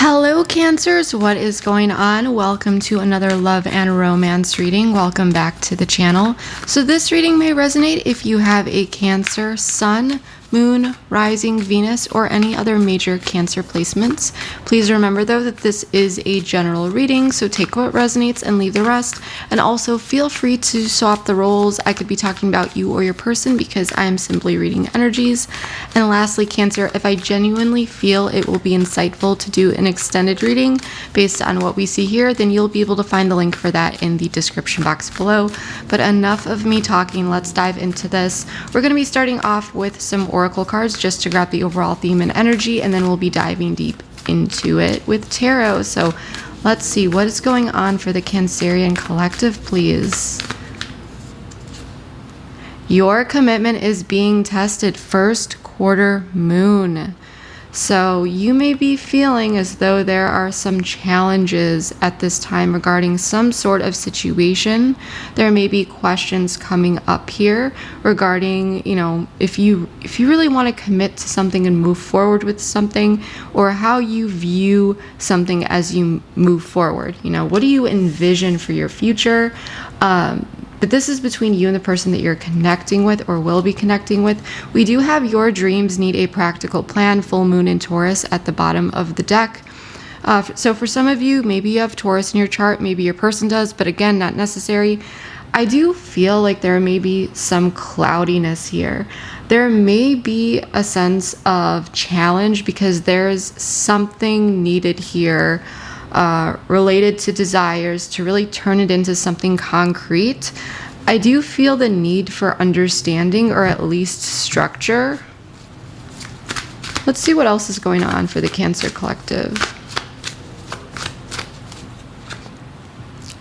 Hello, Cancers. What is going on? Welcome to another love and romance reading. Welcome back to the channel. So this reading may resonate if you have a Cancer sun, moon, rising, Venus, or any other major Cancer placements. Please remember though that this is a general reading, so take what resonates and leave the rest. And also feel free to swap the roles. I could be talking about you or your person because I am simply reading energies. And lastly, Cancer, if I genuinely feel it will be insightful to do an extended reading based on what we see here, then you'll be able to find the link for that in the description box below. But enough of me talking, let's dive into this. We're going to be starting off with some oracle cards just to grab the overall theme and energy, and then we'll be diving deep into it with tarot. So let's see what is going on for the Cancerian collective, please. Your commitment is being tested. First quarter moon. So you may be feeling as though there are some challenges at this time regarding some sort of situation. There may be questions coming up here regarding, if you really want to commit to something and move forward with something, or how you view something as you move forward. What do you envision for your future? But this is between you and the person that you're connecting with or will be connecting with. We do have your dreams need a practical plan, full moon in Taurus at the bottom of the deck. So for some of you, maybe you have Taurus in your chart, maybe your person does, but again, not necessary. I do feel like there may be some cloudiness here. There may be a sense of challenge because there's something needed here related to desires to really turn it into something concrete. I do feel the need for understanding or at least structure. Let's see what else is going on for the Cancer collective.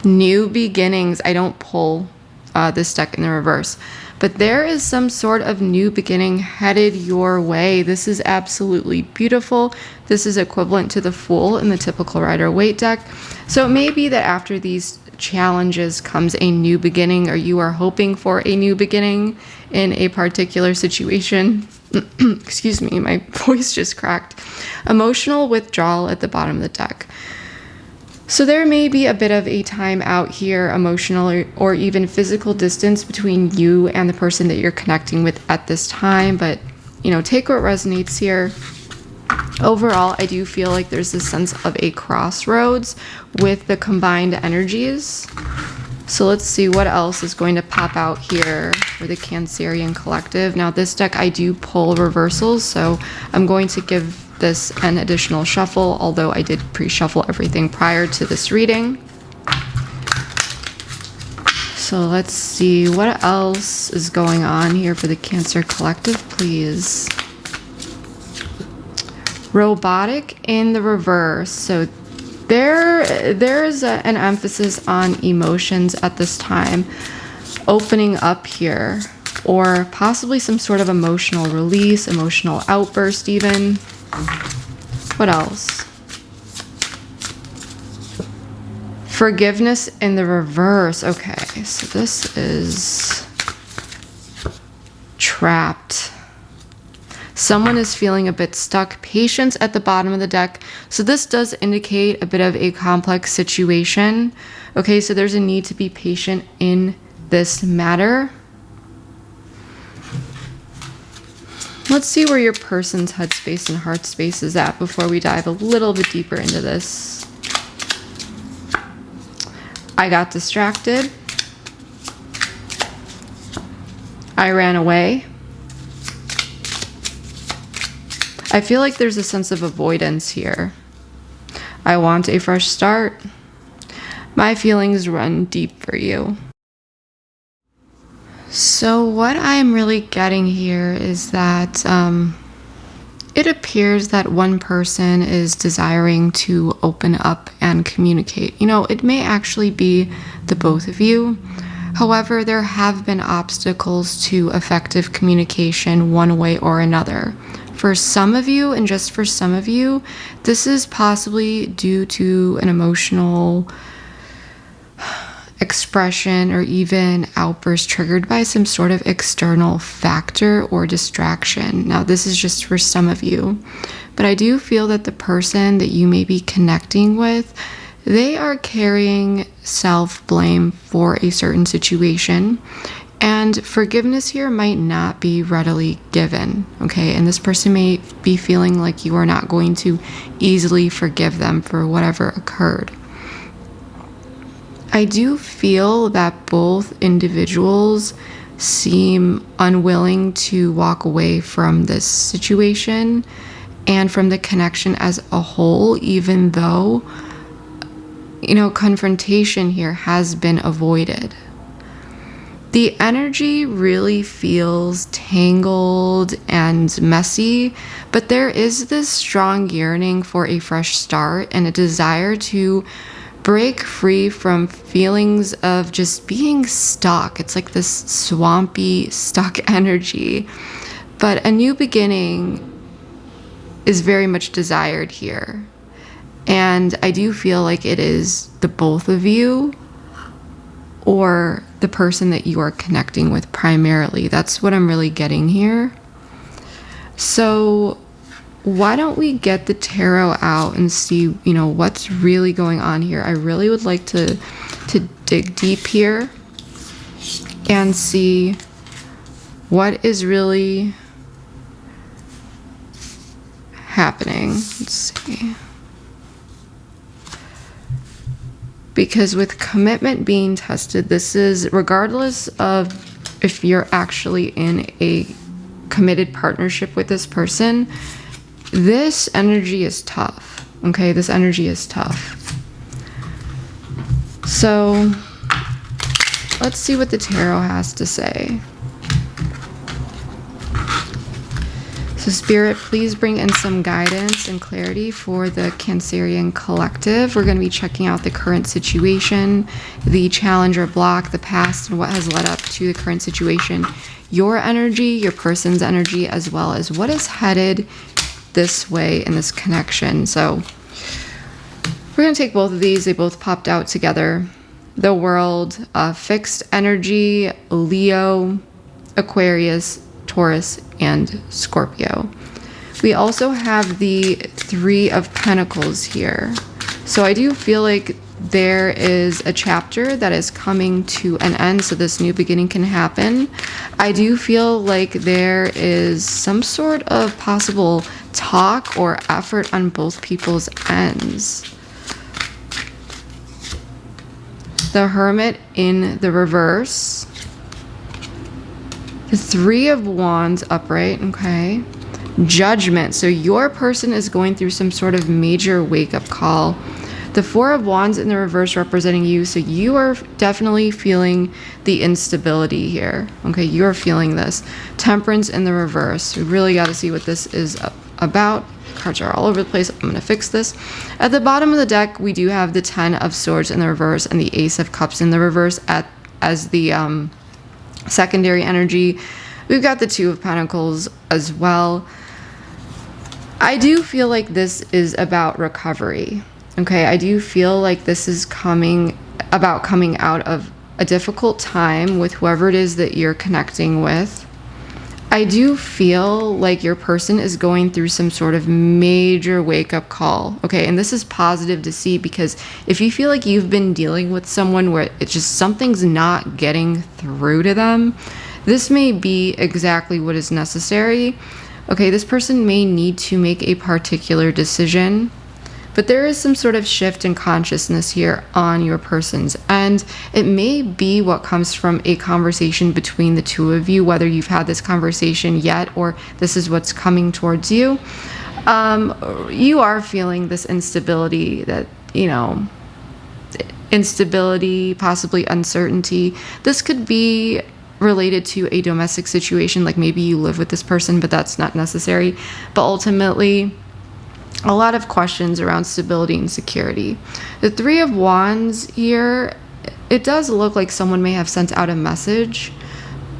New beginnings. I don't pull this deck in the reverse, but there is some sort of new beginning headed your way. This is absolutely beautiful. This is equivalent to the Fool in the typical Rider-Waite deck. So it may be that after these challenges comes a new beginning, or you are hoping for a new beginning in a particular situation. Excuse me, my voice just cracked. Emotional withdrawal at the bottom of the deck. So there may be a bit of a time out here, emotional or even physical distance between you and the person that you're connecting with at this time. But, take what resonates here. Overall, I do feel like there's this sense of a crossroads with the combined energies. So let's see what else is going to pop out here for the Cancerian collective. Now, this deck, I do pull reversals, so I'm going to give this an additional shuffle, although I did pre-shuffle everything prior to this reading. So let's see what else is going on here for the Cancer collective, please. Robotic in the reverse. So there's an emphasis on emotions at this time, opening up here, or possibly some sort of emotional release, emotional outburst even. What else? Forgiveness in the reverse. Okay, so this is trapped. Someone is feeling a bit stuck. Patience at the bottom of the deck. So this does indicate a bit of a complex situation. Okay, so there's a need to be patient in this matter. Let's see where your person's headspace and heart space is at before we dive a little bit deeper into this. I got distracted. I ran away. I feel like there's a sense of avoidance here. I want a fresh start. My feelings run deep for you. So what I'm really getting here is that it appears that one person is desiring to open up and communicate. It may actually be the both of you. However, there have been obstacles to effective communication one way or another. For some of you, and just for some of you, this is possibly due to an emotional expression or even outburst triggered by some sort of external factor or distraction. Now, this is just for some of you. But I do feel that the person that you may be connecting with, they are carrying self-blame for a certain situation. And forgiveness here might not be readily given, okay? And this person may be feeling like you are not going to easily forgive them for whatever occurred. I do feel that both individuals seem unwilling to walk away from this situation and from the connection as a whole, even though, confrontation here has been avoided. The energy really feels tangled and messy, but there is this strong yearning for a fresh start and a desire to break free from feelings of just being stuck. It's like this swampy, stuck energy. But a new beginning is very much desired here. And I do feel like it is the both of you or the person that you are connecting with primarily. That's what I'm really getting here. So why don't we get the tarot out and see, what's really going on here? I really would like to dig deep here and see what is really happening. Let's see. Because with commitment being tested, this is regardless of if you're actually in a committed partnership with this person, this energy is tough, okay? This energy is tough. So let's see what the tarot has to say. So Spirit, please bring in some guidance and clarity for the Cancerian collective. We're going to be checking out the current situation, the challenge or block, the past, and what has led up to the current situation. Your energy, your person's energy, as well as what is headed this way in this connection. So we're going to take both of these. They both popped out together. The World, fixed energy, Leo, Aquarius, Taurus, and Scorpio. We also have the Three of Pentacles here. So I do feel like there is a chapter that is coming to an end, so this new beginning can happen. I do feel like there is some sort of possible talk or effort on both people's ends. The Hermit in the reverse. The Three of Wands upright, okay. Judgment, so your person is going through some sort of major wake-up call. The Four of Wands in the reverse representing you, so you are definitely feeling the instability here, okay. You're feeling this. Temperance in the reverse. We really got to see what this is about. Cards are all over the place. I'm going to fix this. At the bottom of the deck, we do have the Ten of Swords in the reverse and the Ace of Cups in the reverse as the secondary energy. We've got the Two of Pentacles as well. I do feel like this is about recovery. Okay, I do feel like this is coming out of a difficult time with whoever it is that you're connecting with. I do feel like your person is going through some sort of major wake-up call. Okay, and this is positive to see, because if you feel like you've been dealing with someone where it's just something's not getting through to them, this may be exactly what is necessary. Okay, this person may need to make a particular decision, but there is some sort of shift in consciousness here on your person's end. It may be what comes from a conversation between the two of you, whether you've had this conversation yet or this is what's coming towards you. You are feeling this instability, instability, possibly uncertainty. This could be related to a domestic situation, like maybe you live with this person, but that's not necessary. But ultimately, a lot of questions around stability and security. The Three of Wands here, it does look like someone may have sent out a message.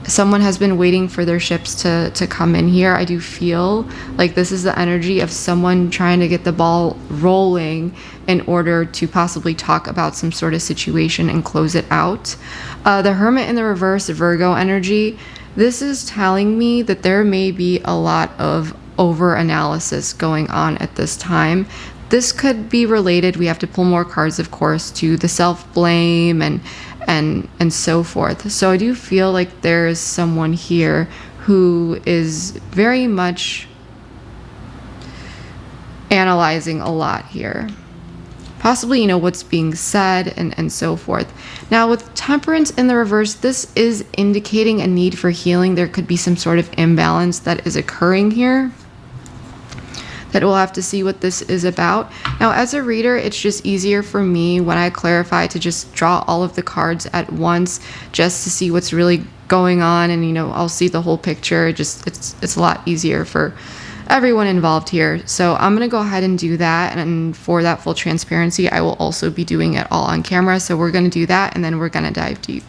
Someone has been waiting for their ships to come in here. I do feel like this is the energy of someone trying to get the ball rolling in order to possibly talk about some sort of situation and close it out. The Hermit in the reverse, Virgo energy. This is telling me that there may be a lot of over analysis going on at this time. This could be related, we have to pull more cards, of course, to the self-blame and so forth. So I do feel like there is someone here who is very much analyzing a lot here. Possibly, what's being said and so forth. Now, with temperance in the reverse, this is indicating a need for healing. There could be some sort of imbalance that is occurring here, that we'll have to see what this is about. Now, as a reader, it's just easier for me when I clarify to just draw all of the cards at once, just to see what's really going on, and I'll see the whole picture. It's a lot easier for everyone involved here. So I'm gonna go ahead and do that, and for that full transparency, I will also be doing it all on camera. So we're gonna do that, and then we're gonna dive deep.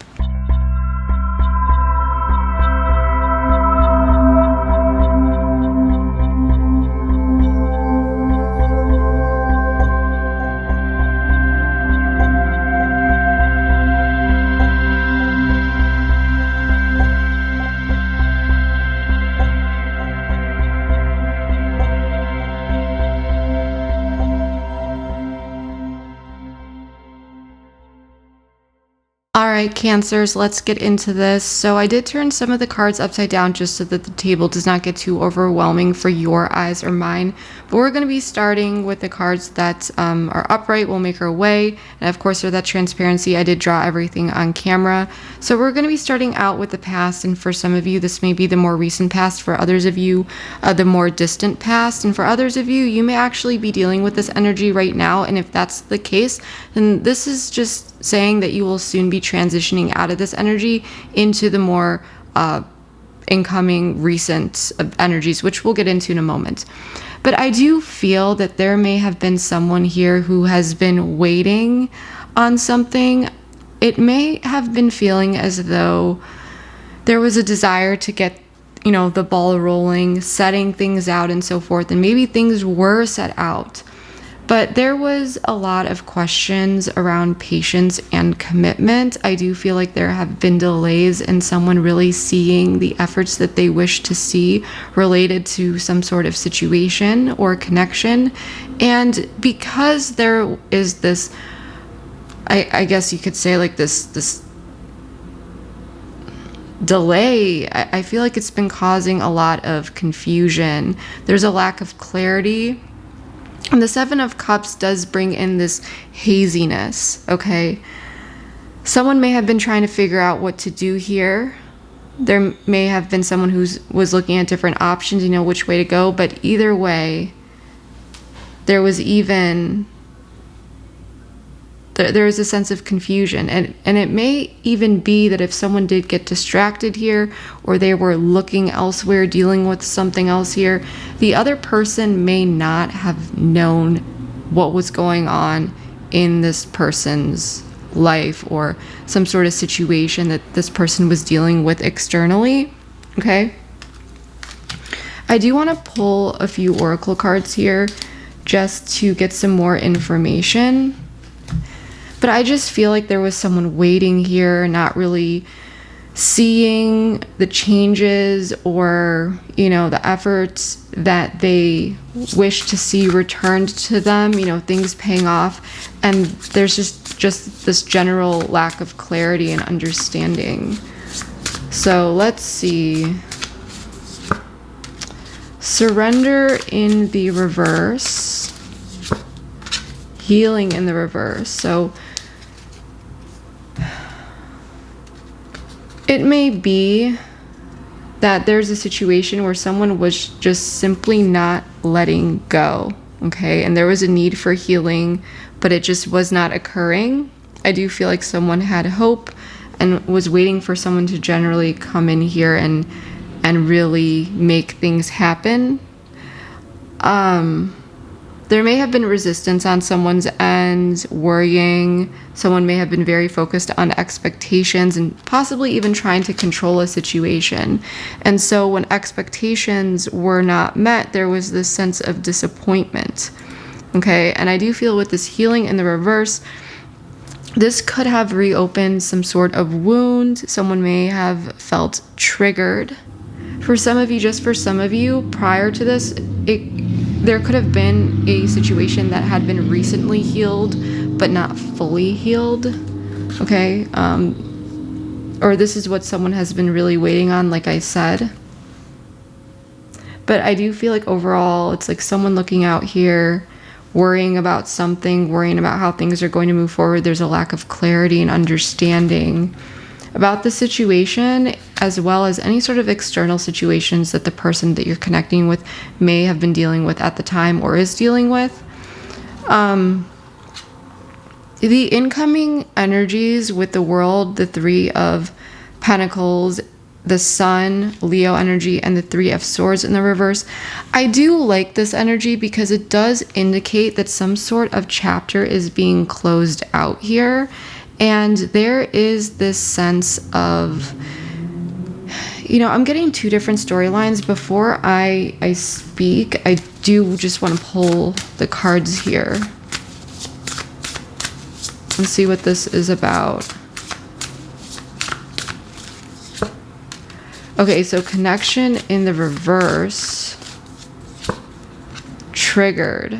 All right, Cancers, let's get into this. So I did turn some of the cards upside down just so that the table does not get too overwhelming for your eyes or mine. But we're going to be starting with the cards that are upright. We'll make our way. And of course, for that transparency, I did draw everything on camera. So we're going to be starting out with the past. And for some of you, this may be the more recent past. For others of you, the more distant past. And for others of you, you may actually be dealing with this energy right now. And if that's the case, then this is just saying that you will soon be transitioning out of this energy into the more incoming recent energies, which we'll get into in a moment. But I do feel that there may have been someone here who has been waiting on something. It may have been feeling as though there was a desire to get the ball rolling, setting things out and so forth, and maybe things were set out. But there was a lot of questions around patience and commitment. I do feel like there have been delays in someone really seeing the efforts that they wish to see related to some sort of situation or connection. And because there is this, I guess you could say like this delay, I feel like it's been causing a lot of confusion. There's a lack of clarity. And the Seven of Cups does bring in this haziness, okay? Someone may have been trying to figure out what to do here. There may have been someone who was looking at different options, which way to go. But either way, there was a sense of confusion. And it may even be that if someone did get distracted here, or they were looking elsewhere, dealing with something else here, the other person may not have known what was going on in this person's life, or some sort of situation that this person was dealing with externally, okay? I do want to pull a few oracle cards here just to get some more information. But I just feel like there was someone waiting here, not really seeing the changes or, the efforts that they wish to see returned to them, things paying off. And there's just this general lack of clarity and understanding. So let's see. Surrender in the reverse. Healing in the reverse. So it may be that there's a situation where someone was just simply not letting go, okay? And there was a need for healing, but it just was not occurring. I do feel like someone had hope and was waiting for someone to generally come in here and really make things happen. There may have been resistance on someone's end, worrying. Someone may have been very focused on expectations and possibly even trying to control a situation. And so when expectations were not met, there was this sense of disappointment. Okay, and I do feel with this healing in the reverse, this could have reopened some sort of wound. Someone may have felt triggered For some of you, just for some of you, prior to this, there could have been a situation that had been recently healed, but not fully healed. Okay? Or this is what someone has been really waiting on, like I said. But I do feel like overall, it's like someone looking out here, worrying about something, worrying about how things are going to move forward. There's a lack of clarity and understanding about the situation, as well as any sort of external situations that the person that you're connecting with may have been dealing with at the time or is dealing with. The incoming energies with the World, the Three of Pentacles, the Sun, Leo energy, and the Three of Swords in the reverse. I do like this energy because it does indicate that some sort of chapter is being closed out here. And there is this sense of, I'm getting two different storylines. Before I speak, I do just want to pull the cards here and see what this is about. Okay, so connection in the reverse, triggered.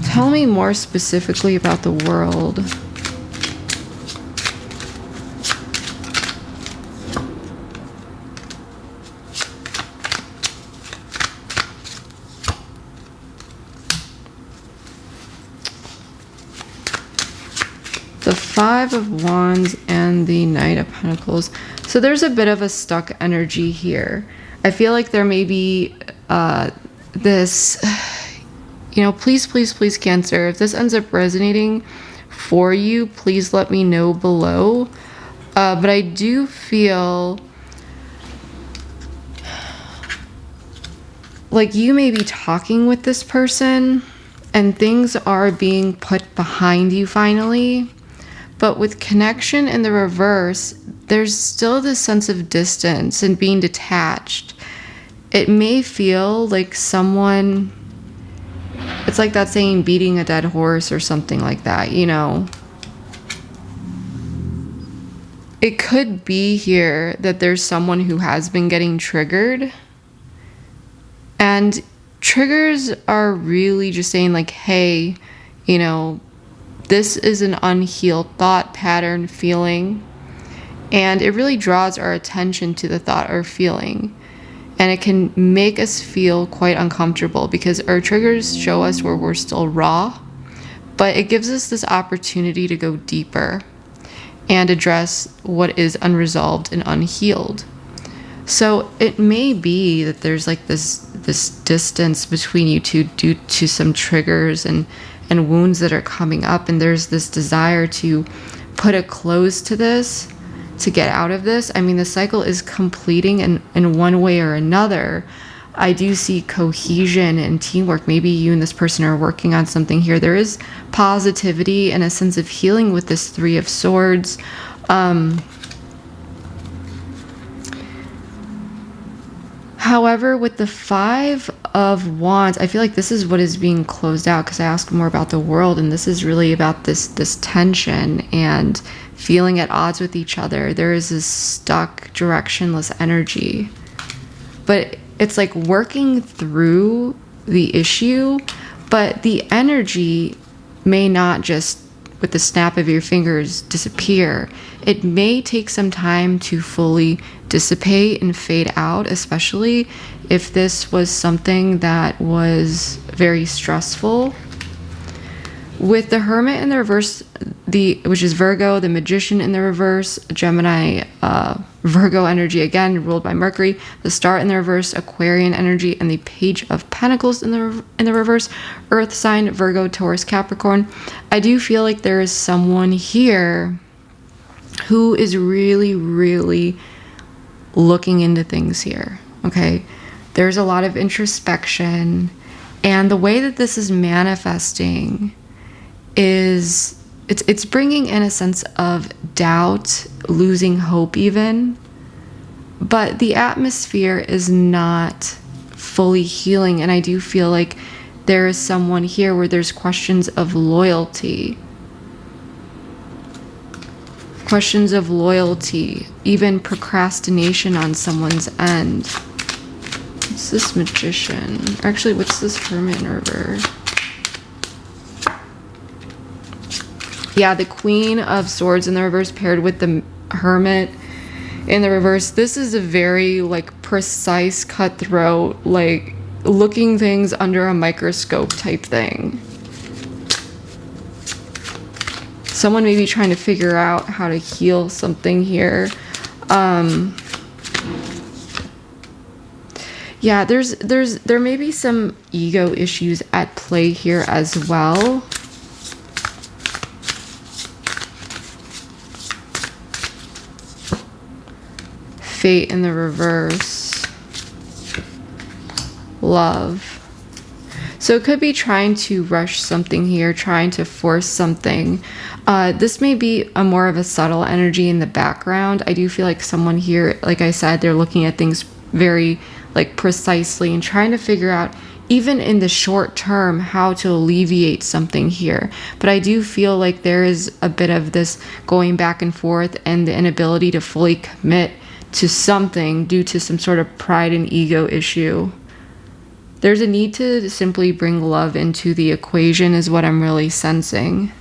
Tell me more specifically about the World. The Five of Wands and the Knight of Pentacles. So there's a bit of a stuck energy here. I feel like there may be this, please, please, please, Cancer, if this ends up resonating for you, please let me know below. But I do feel like you may be talking with this person and things are being put behind you finally. But with connection in the reverse, there's still this sense of distance and being detached. It may feel like someone, it's like that saying, beating a dead horse or something like that, It could be here that there's someone who has been getting triggered. And triggers are really just saying like, hey, this is an unhealed thought pattern, feeling, and it really draws our attention to the thought or feeling, and it can make us feel quite uncomfortable because our triggers show us where we're still raw, but it gives us this opportunity to go deeper and address what is unresolved and unhealed. So it may be that there's like this distance between you two due to some triggers and wounds that are coming up, and there's this desire to put a close to this, to get out of this. I mean, the cycle is completing in one way or another. I do see cohesion and teamwork. Maybe you and this person are working on something here. There is positivity and a sense of healing with this Three of Swords. However, with the Five of Wands, I feel like this is what is being closed out, because I asked more about the World, and this is really about this tension and feeling at odds with each other. There is this stuck, directionless energy. But it's like working through the issue, but the energy may not just, with the snap of your fingers, disappear. It may take some time to fully dissipate and fade out, especially if this was something that was very stressful. With the Hermit in the reverse, which is Virgo, the Magician in the reverse, Gemini, Virgo energy again ruled by Mercury, the Star in the reverse, Aquarian energy, and the Page of Pentacles in the reverse, Earth sign, Virgo, Taurus, Capricorn. I do feel like there is someone here who is really, really looking into things here. Okay, there's a lot of introspection, and the way that this is manifesting is it's bringing in a sense of doubt, losing hope even, but the atmosphere is not fully healing. And I do feel like there is someone here where there's questions of loyalty, questions of loyalty, even procrastination on someone's end. What's this Magician? Actually, what's this Hermit in reverse? Yeah, the Queen of Swords in the reverse paired with the Hermit in the reverse. This is a very like precise, cutthroat, like looking things under a microscope type thing. Someone may be trying to figure out how to heal something here. Yeah, there may be some ego issues at play here as well. Fate in the reverse. Love. So it could be trying to rush something here, trying to force something. This may be a more of a subtle energy in the background. I do feel like someone here, like I said, they're looking at things very like precisely and trying to figure out, even in the short term, how to alleviate something here. But I do feel like there is a bit of this going back and forth and the inability to fully commit to something due to some sort of pride and ego issue. There's a need to simply bring love into the equation is what I'm really sensing.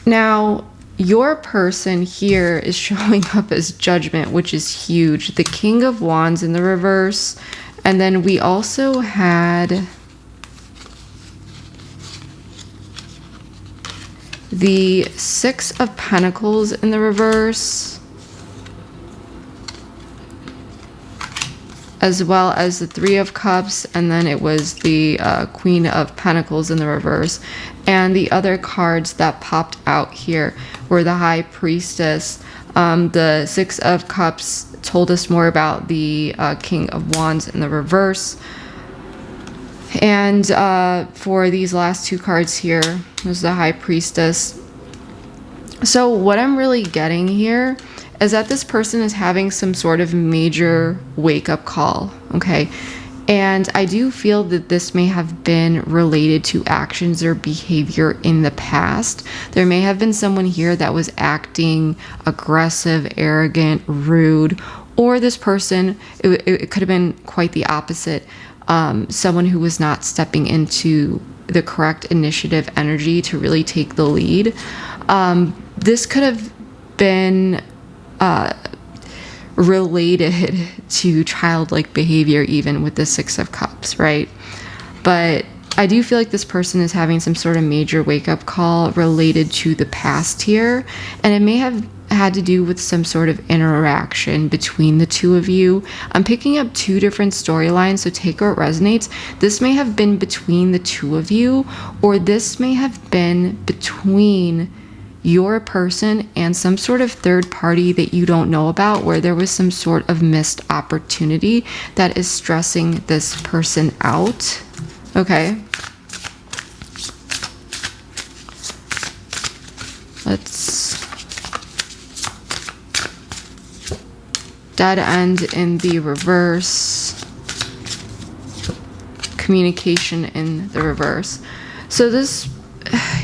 Now, your person here is showing up as Judgment, which is huge. The King of Wands in the reverse. And then we also had the Six of Pentacles in the reverse, as well as the Three of Cups, and then it was the Queen of Pentacles in the reverse. And the other cards that popped out here were the High Priestess. The Six of Cups told us more about the King of Wands in the reverse. And for these last two cards here was the High Priestess. So what I'm really getting here is that this person is having some sort of major wake-up call, okay? And I do feel that this may have been related to actions or behavior in the past. There may have been someone here that was acting aggressive, arrogant, rude, or this person, it could have been quite the opposite. Someone who was not stepping into the correct initiative energy to really take the lead. This could have been related to childlike behavior, even with the Six of Cups, right? But I do feel like this person is having some sort of major wake-up call related to the past here, and it may have had to do with some sort of interaction between the two of you. I'm picking up two different storylines, so take what resonates. This may have been between the two of you, or this may have been between your person and some sort of third party that you don't know about, where there was some sort of missed opportunity that is stressing this person out. Okay. Let's dead end in the reverse, communication in the reverse. So this,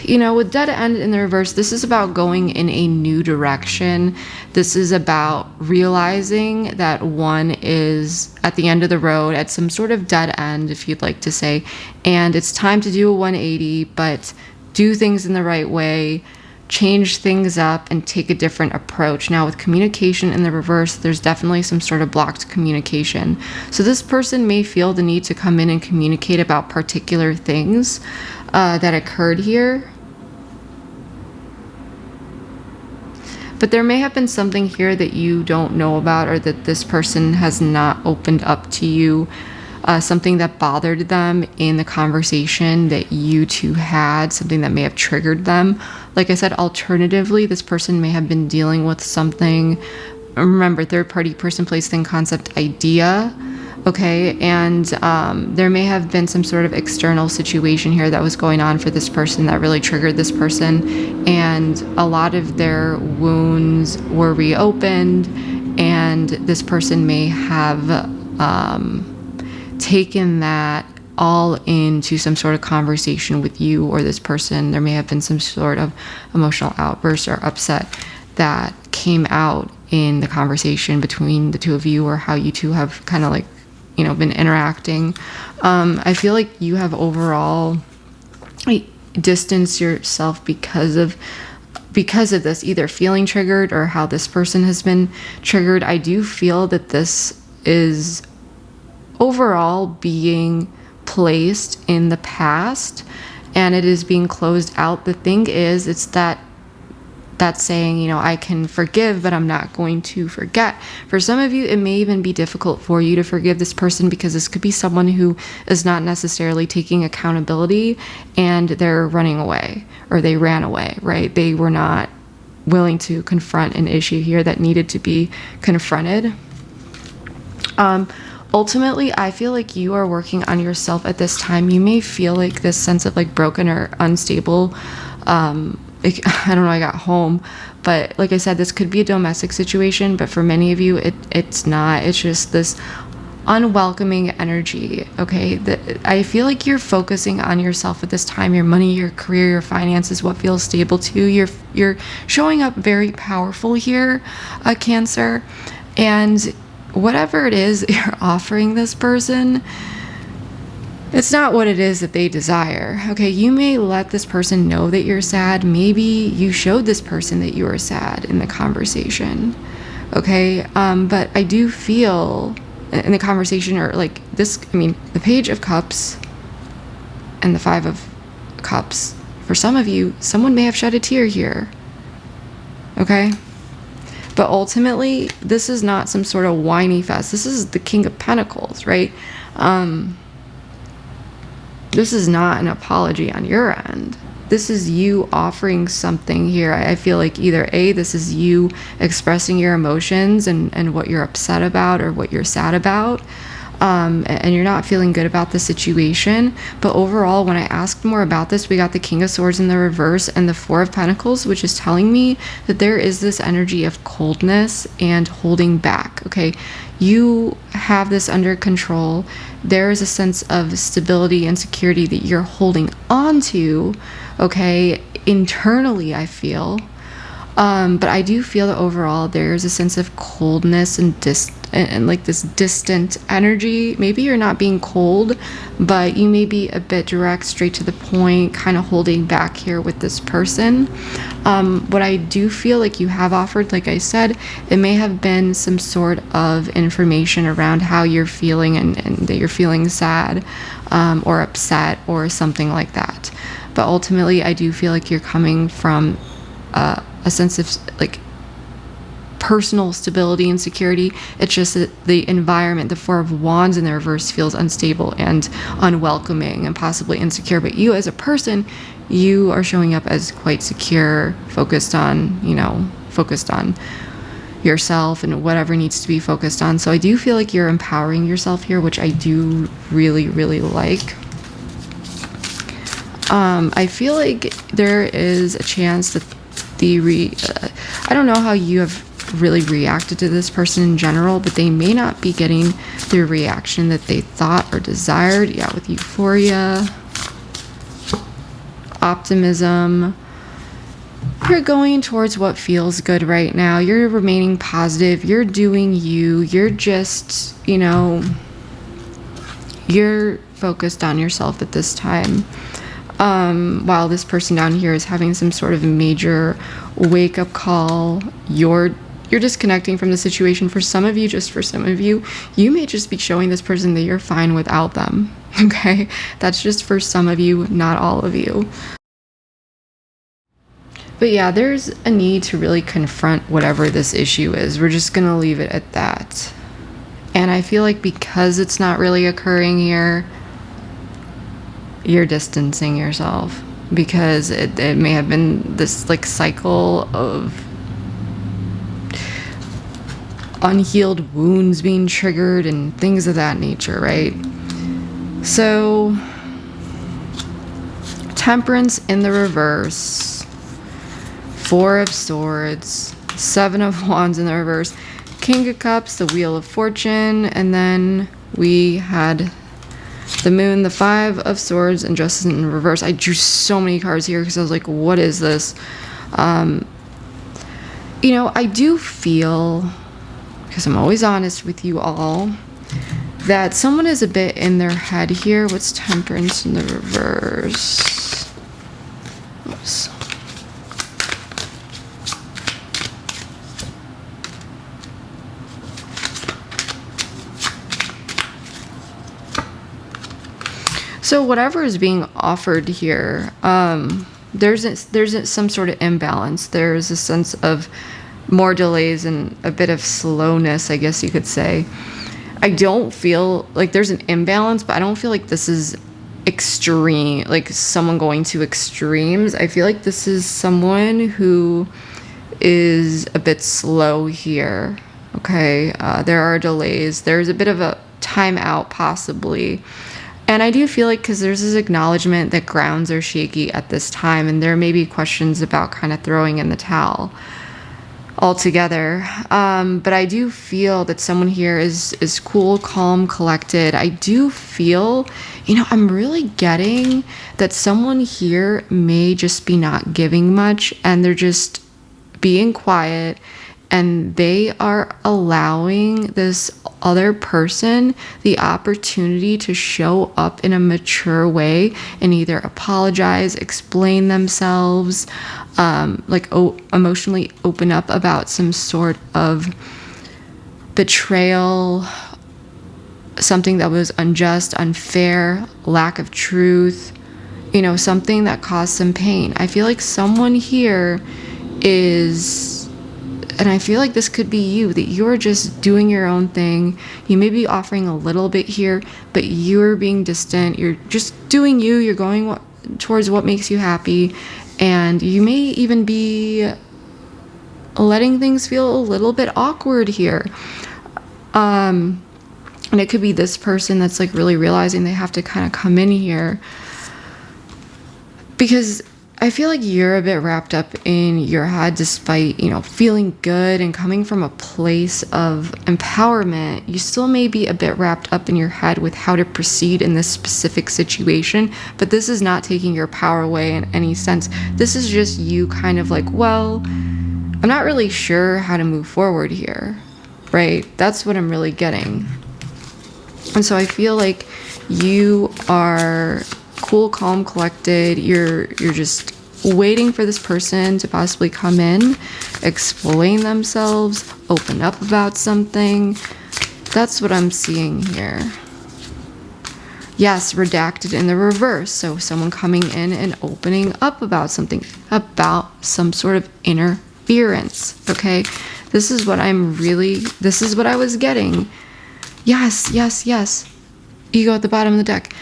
you know, with dead end in the reverse, this is about going in a new direction. This is about realizing that one is at the end of the road, at some sort of dead end, if you'd like to say, and it's time to do a 180, but do things in the right way, change things up, and take a different approach. Now, with communication in the reverse, there's definitely some sort of blocked communication. So this person may feel the need to come in and communicate about particular things that occurred here. But there may have been something here that you don't know about, or that this person has not opened up to you. Something that bothered them in the conversation that you two had, something that may have triggered them. Like I said, alternatively, this person may have been dealing with something. Remember, third party, person, place, thing, concept, idea. Okay, and there may have been some sort of external situation here that was going on for this person that really triggered this person, and a lot of their wounds were reopened, and this person may have taken that all into some sort of conversation with you or this person. There may have been some sort of emotional outburst or upset that came out in the conversation between the two of you, or how you two have kind of like, you know, been interacting. I feel like you have overall distanced yourself because of this, either feeling triggered or how this person has been triggered. I do feel that this is overall being placed in the past and it is being closed out. The thing is, it's that saying, you know, I can forgive, but I'm not going to forget. For some of you, it may even be difficult for you to forgive this person because this could be someone who is not necessarily taking accountability and they're running away, or they ran away, right? They were not willing to confront an issue here that needed to be confronted. Ultimately, I feel like you are working on yourself at this time. You may feel like this sense of like broken or unstable. I don't know, I got home, but like I said, this could be a domestic situation, but for many of you, it's not. It's just this unwelcoming energy, okay? I feel like you're focusing on yourself at this time, your money, your career, your finances, what feels stable to you. You're showing up very powerful here, Cancer, and whatever it is you're offering this person, it's not what it is that they desire, okay? You may let this person know that you're sad. Maybe you showed this person that you were sad in the conversation, okay? But I do feel in the conversation, or like this, I mean, the Page of Cups and the Five of Cups, for some of you, someone may have shed a tear here, okay? But ultimately, this is not some sort of whiny fest. This is the King of Pentacles, right? This is not an apology on your end. This is you offering something here. I feel like either A, this is you expressing your emotions and what you're upset about or what you're sad about, and you're not feeling good about the situation. But overall, when I asked more about this, we got the King of Swords in the reverse and the Four of Pentacles, which is telling me that there is this energy of coldness and holding back, okay? You have this under control. There is a sense of stability and security that you're holding on to, okay, internally, I feel. But I do feel that overall there's a sense of coldness and like this distant energy. Maybe you're not being cold, but you may be a bit direct, straight to the point, kind of holding back here with this person. What I do feel like you have offered, like I said, it may have been some sort of information around how you're feeling and that you're feeling sad or upset or something like that. But ultimately, I do feel like you're coming from a sense of like personal stability and security. It's just that the environment, the Four of Wands in the reverse, feels unstable and unwelcoming and possibly insecure. But you as a person, you are showing up as quite secure, focused on yourself and whatever needs to be focused on. So I do feel like you're empowering yourself here, which I do really, really like. I feel like there is a chance that I don't know how you have really reacted to this person in general, but they may not be getting the reaction that they thought or desired. Yeah, with euphoria, optimism. You're going towards what feels good right now. You're remaining positive. You're doing you. You're just, you're focused on yourself at this time. While this person down here is having some sort of major wake-up call, you're disconnecting from the situation. For some of you, you may just be showing this person that you're fine without them, okay? That's just for some of you, not all of you. But yeah, there's a need to really confront whatever this issue is. We're just gonna leave it at that. And I feel like because it's not really occurring here, you're distancing yourself, because it may have been this like cycle of unhealed wounds being triggered and things of that nature, right? So Temperance in the reverse, Four of Swords, Seven of Wands in the reverse, King of Cups, the Wheel of Fortune, and then we had The Moon, the Five of Swords, and Justice in reverse. I drew so many cards here because I was like, what is this? I do feel, because I'm always honest with you all, that someone is a bit in their head here. What's Temperance in the reverse? Oops. So whatever is being offered here, there's some sort of imbalance. There's a sense of more delays and a bit of slowness, I guess you could say. I don't feel like there's an imbalance, but I don't feel like this is extreme, like someone going to extremes. I feel like this is someone who is a bit slow here. Okay, there are delays. There's a bit of a timeout possibly. And I do feel like, because there's this acknowledgement that grounds are shaky at this time, and there may be questions about kind of throwing in the towel altogether. But I do feel that someone here is cool, calm, collected. I do feel, I'm really getting that someone here may just be not giving much, and they're just being quiet, and they are allowing this other person the opportunity to show up in a mature way and either apologize, explain themselves, emotionally open up about some sort of betrayal, something that was unjust, unfair, lack of truth, something that caused some pain. I feel like someone here is, and I feel like this could be you, that you're just doing your own thing. You may be offering a little bit here, but you're being distant. You're just doing you. You're going towards what makes you happy. And you may even be letting things feel a little bit awkward here. And it could be this person that's like really realizing they have to kind of come in here, because I feel like you're a bit wrapped up in your head, despite, feeling good and coming from a place of empowerment. You still may be a bit wrapped up in your head with how to proceed in this specific situation, but this is not taking your power away in any sense. This is just you kind of like, well, I'm not really sure how to move forward here, right? That's what I'm really getting. And so I feel like you are cool, calm, collected. You're just waiting for this person to possibly come in, explain themselves, open up about something. That's what I'm seeing here. Yes, redacted in the reverse. So someone coming in and opening up about something, about some sort of interference. Okay, this is what I was getting. Yes. Ego at the bottom of the deck.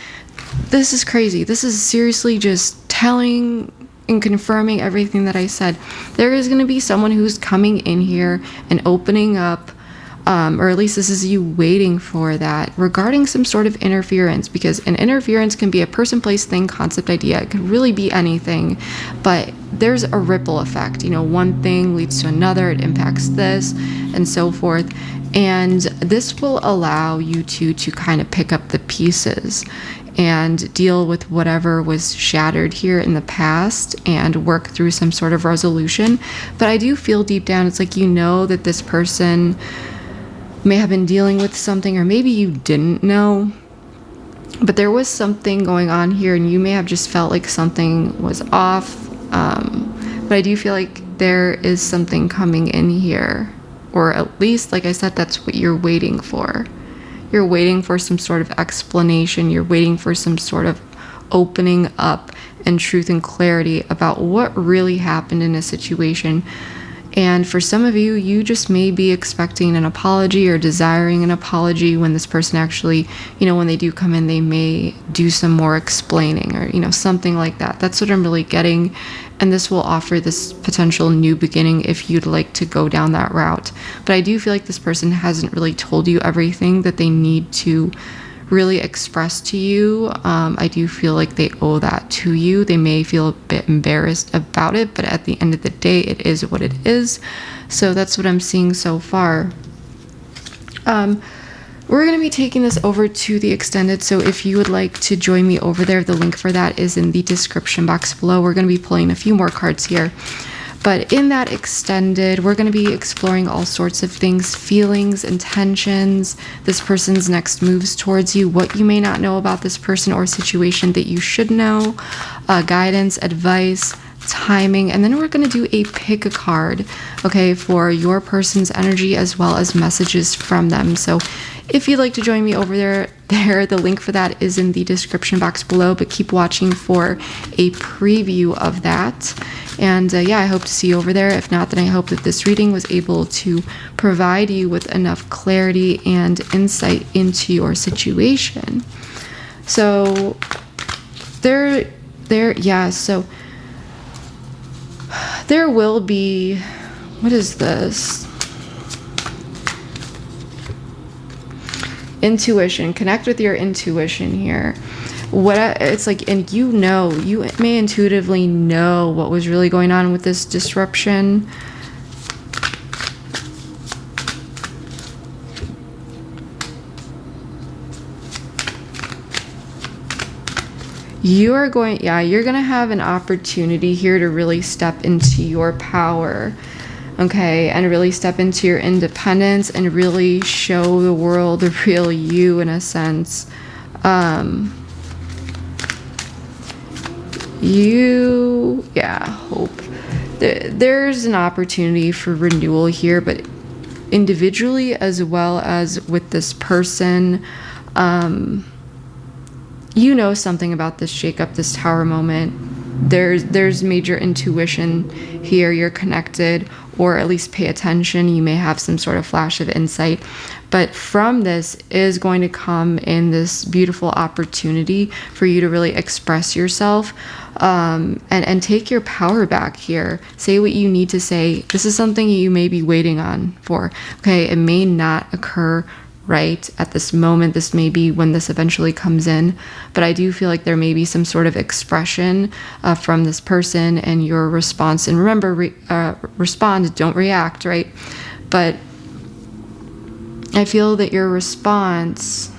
This is crazy. This is seriously just telling and confirming everything that I said. There is going to be someone who's coming in here and opening up, or at least this is you waiting for that, regarding some sort of interference, because an interference can be a person, place, thing, concept, idea. It could really be anything, but there's a ripple effect. One thing leads to another, it impacts this, and so forth. And this will allow you to kind of pick up the pieces and deal with whatever was shattered here in the past and work through some sort of resolution. But I do feel deep down, it's like, that this person may have been dealing with something, or maybe you didn't know, but there was something going on here, and you may have just felt like something was off. But I do feel like there is something coming in here, or at least, like I said, that's what you're waiting for. You're waiting for some sort of explanation. You're waiting for some sort of opening up and truth and clarity about what really happened in a situation. And for some of you, you just may be expecting an apology or desiring an apology when this person actually, when they do come in, they may do some more explaining or, something like that. That's what I'm really getting. And this will offer this potential new beginning if you'd like to go down that route. But I do feel like this person hasn't really told you everything that they need to really express to you. I do feel like they owe that to you. They may feel a bit embarrassed about it, but at the end of the day, it is what it is. So that's what I'm seeing so far. We're going to be taking this over to the extended, so if you would like to join me over there, the link for that is in the description box below. We're going to be pulling a few more cards here. But in that extended, we're going to be exploring all sorts of things, feelings, intentions, this person's next moves towards you, what you may not know about this person or situation that you should know, guidance, advice, timing, and then we're going to do a pick a card, okay, for your person's energy as well as messages from them. So if you'd like to join me over there, the link for that is in the description box below, but keep watching for a preview of that. And yeah, I hope to see you over there. If not, then I hope that this reading was able to provide you with enough clarity and insight into your situation. So there will be, what is this? Intuition. Connect with your intuition here. It's like, and you may intuitively know what was really going on with this disruption. You're going to have an opportunity here to really step into your power, okay, and really step into your independence and really show the world the real you, in a sense. Hope. There's an opportunity for renewal here, but individually as well as with this person, you know something about this shakeup, this tower moment. There's major intuition here. You're connected, or at least pay attention. You may have some sort of flash of insight, but from this is going to come in this beautiful opportunity for you to really express yourself, and take your power back here. Say what you need to say. This is something you may be waiting on for, okay? It may not occur right at this moment. This may be when this eventually comes in, but I do feel like there may be some sort of expression from this person and your response. And remember, respond, don't react, right? But I feel that your response,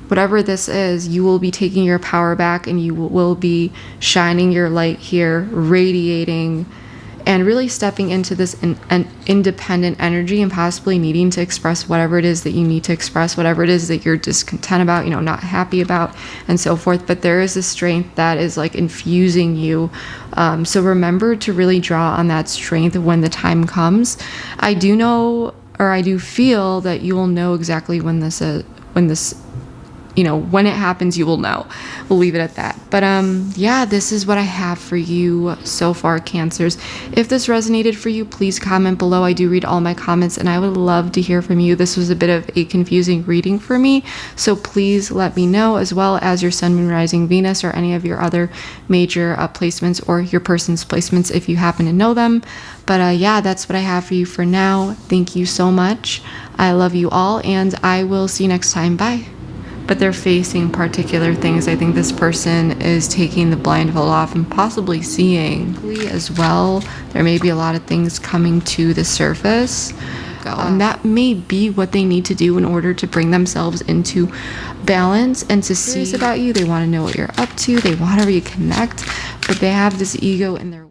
whatever this is, you will be taking your power back, and you will be shining your light here, radiating, and really stepping into this an independent energy, and possibly needing to express whatever it is that you need to express, whatever it is that you're discontent about, not happy about, and so forth. But there is a strength that is like infusing you. So remember to really draw on that strength when the time comes. I do know, or I do feel that you will know exactly when when it happens, you will know. We'll leave it at that. But yeah, this is what I have for you so far, Cancers. If this resonated for you, please comment below. I do read all my comments, and I would love to hear from you. This was a bit of a confusing reading for me, so please let me know, as well as your Sun, Moon, Rising, Venus, or any of your other major placements, or your person's placements if you happen to know them. But yeah, that's what I have for you for now. Thank you so much. I love you all, and I will see you next time. Bye. But they're facing particular things. I think this person is taking the blindfold off and possibly seeing as well. There may be a lot of things coming to the surface. And that may be what they need to do in order to bring themselves into balance and to see about you. They want to know what you're up to. They want to reconnect, but they have this ego in their